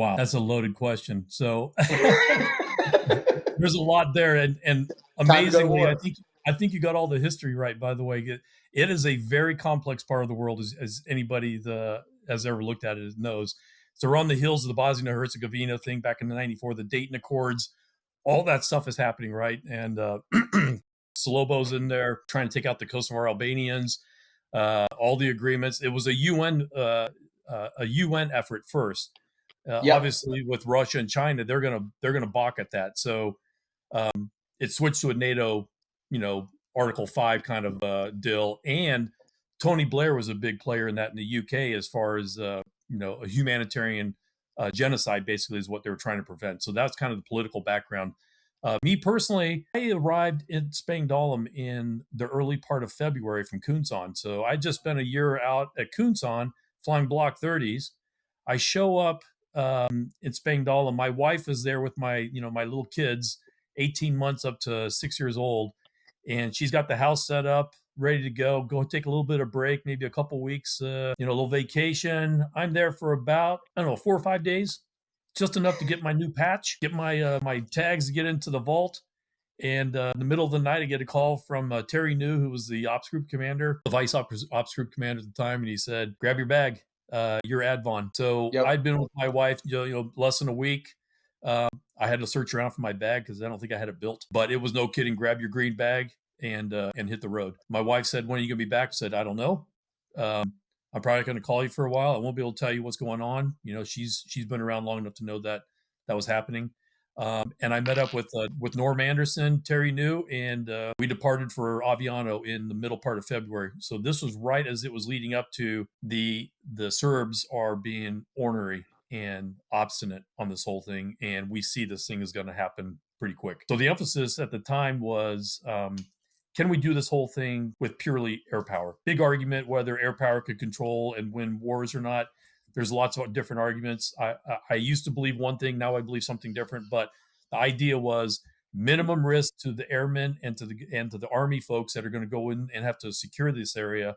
Wow, that's a loaded question. So there's a lot there, and Time to go to amazingly, war. I think you got all the history right. By the way, it is a very complex part of the world, as anybody has ever looked at it knows. So we're on the heels of the Bosnia Herzegovina thing back in the '94, the Dayton Accords. All that stuff is happening, right? And Slobo's in there trying to take out the Kosovo Albanians. All the agreements. It was a UN effort first. Yep. Obviously, with Russia and China, they're gonna balk at that. So it switched to a NATO, Article 5 kind of deal. And Tony Blair was a big player in that in the UK as far as a humanitarian genocide, basically, is what they were trying to prevent. So that's kind of the political background. Me personally, I arrived in Spangdahlem in the early part of February from Kunsan. So I just spent a year out at Kunsan flying Block 30s. I show up in Spangdahlem. My wife is there with my little kids, 18 months up to 6 years old, and she's got the house set up, ready to go take a little bit of break, maybe a couple weeks, a little vacation. I'm there for about, I don't know, 4 or 5 days, just enough to get my new patch, get my tags to get into the vault. And in the middle of the night, I get a call from Terry New, who was the ops group commander, the vice ops group commander at the time, and he said, "Grab your bag, you're Advon." So Yep. I'd been with my wife, less than a week. I had to search around for my bag because I don't think I had it built. But it was no kidding. Grab your green bag and hit the road. My wife said, "When are you going to be back?" I said, "I don't know. I'm probably going to call you for a while. I won't be able to tell you what's going on." She's been around long enough to know that was happening. And I met up with Norm Anderson, Terry New, and we departed for Aviano in the middle part of February. So this was right as it was leading up to the Serbs are being ornery and obstinate on this whole thing, and we see this thing is going to happen pretty quick. So the emphasis at the time was, can we do this whole thing with purely air power? Big argument whether air power could control and win wars or not. There's lots of different arguments. I used to believe one thing, now I believe something different. But the idea was minimum risk to the airmen and to the army folks that are going to go in and have to secure this area.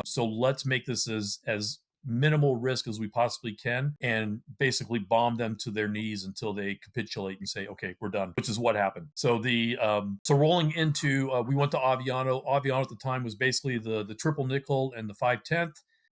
So let's make this as minimal risk as we possibly can, and basically bomb them to their knees until they capitulate and say, "Okay, we're done," which is what happened. So rolling into, we went to Aviano. Aviano at the time was basically the triple nickel and the 5/10.